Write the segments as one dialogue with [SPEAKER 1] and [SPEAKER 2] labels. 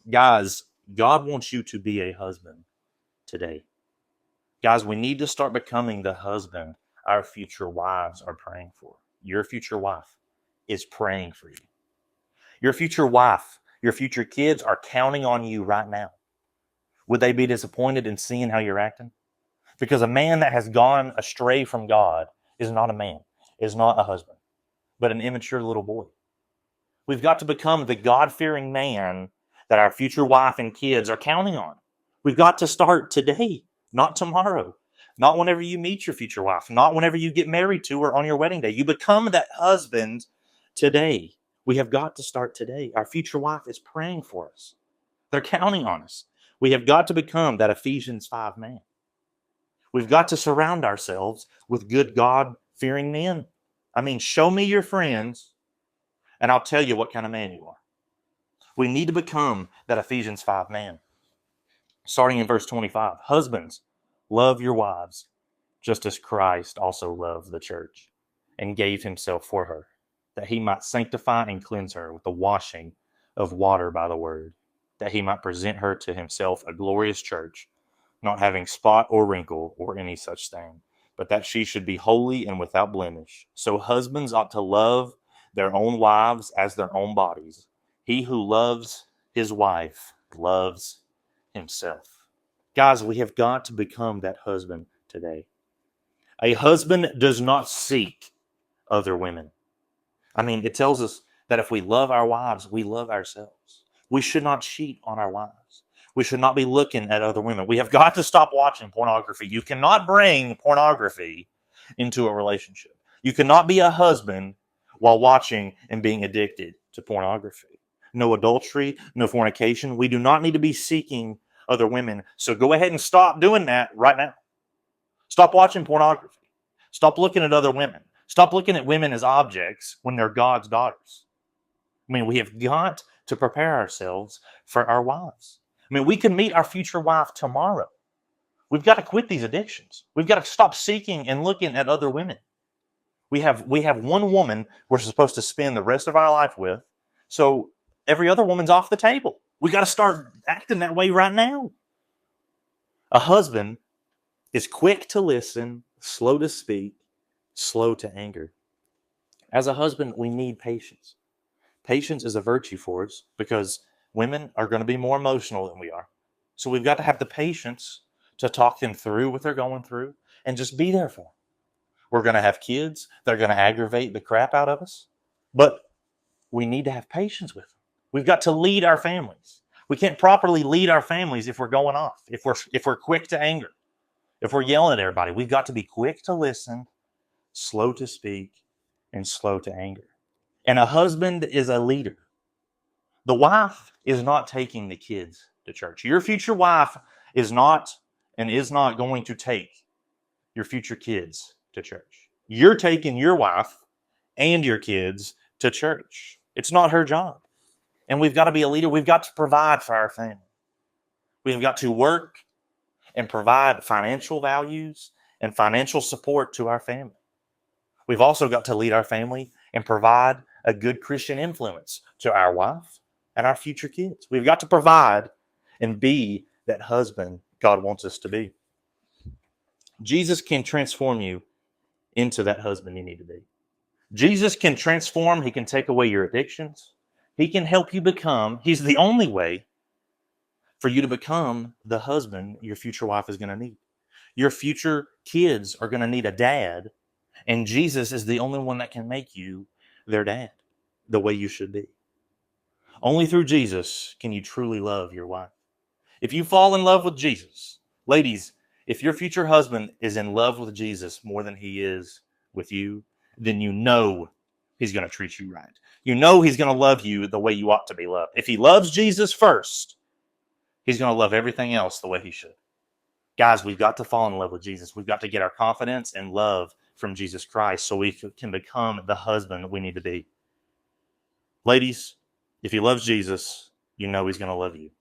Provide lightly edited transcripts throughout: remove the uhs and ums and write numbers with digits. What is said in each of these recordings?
[SPEAKER 1] Guys, God wants you to be a husband today. Guys, we need to start becoming the husband our future wives are praying for. Your future wife is praying for you. Your future wife, your future kids are counting on you right now. Would they be disappointed in seeing how you're acting? Because a man that has gone astray from God is not a man, is not a husband, but an immature little boy. We've got to become the God-fearing man that our future wife and kids are counting on. We've got to start today, not tomorrow. Not whenever you meet your future wife, not whenever you get married to her on your wedding day. You become that husband today. We have got to start today. Our future wife is praying for us. They're counting on us. We have got to become that Ephesians 5 man. We've got to surround ourselves with good God-fearing men. I mean, show me your friends, and I'll tell you what kind of man you are. We need to become that Ephesians 5 man. Starting in verse 25. Husbands, love your wives, just as Christ also loved the church and gave himself for her, that he might sanctify and cleanse her with the washing of water by the word, that he might present her to himself a glorious church, not having spot or wrinkle or any such thing, but that she should be holy and without blemish. So husbands ought to love their own wives as their own bodies. He who loves his wife loves himself. Guys, we have got to become that husband today. A husband does not seek other women. I mean, it tells us that if we love our wives, we love ourselves. We should not cheat on our wives. We should not be looking at other women. We have got to stop watching pornography. You cannot bring pornography into a relationship. You cannot be a husband while watching and being addicted to pornography. No adultery, no fornication. We do not need to be seeking other women. So go ahead and stop doing that right now. Stop watching pornography. Stop looking at other women. Stop looking at women as objects when they're God's daughters. I mean, we have got to prepare ourselves for our wives. I mean, we can meet our future wife tomorrow. We've got to quit these addictions. We've got to stop seeking and looking at other women. We have one woman we're supposed to spend the rest of our life with, so every other woman's off the table. We got to start acting that way right now. A husband is quick to listen, slow to speak, slow to anger. As a husband, we need patience. Patience is a virtue for us because women are going to be more emotional than we are. So we've got to have the patience to talk them through what they're going through and just be there for them. We're going to have kids that are going to aggravate the crap out of us, but we need to have patience with them. We've got to lead our families. We can't properly lead our families if we're going off, if we're quick to anger, if we're yelling at everybody. We've got to be quick to listen, slow to speak, and slow to anger. And a husband is a leader. The wife is not taking the kids to church. Your future wife is not going to take your future kids to church. You're taking your wife and your kids to church. It's not her job. And we've got to be a leader. We've got to provide for our family. We've got to work and provide financial values and financial support to our family. We've also got to lead our family and provide a good Christian influence to our wife and our future kids. We've got to provide and be that husband God wants us to be. Jesus can transform you into that husband you need to be. Jesus can transform. He can take away your addictions. He can help you become. He's the only way for you to become the husband your future wife is going to need. Your future kids are going to need a dad, and Jesus is the only one that can make you their dad the way you should be. Only through Jesus can you truly love your wife. If you fall in love with Jesus, ladies, if your future husband is in love with Jesus more than he is with you, then you know he's going to treat you right. You know he's going to love you the way you ought to be loved. If he loves Jesus first, he's going to love everything else the way he should. Guys, we've got to fall in love with Jesus. We've got to get our confidence and love from Jesus Christ so we can become the husband we need to be. Ladies, if he loves Jesus, you know he's going to love you.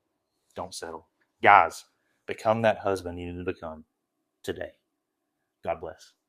[SPEAKER 1] Don't settle. Guys, become that husband you need to become today. God bless.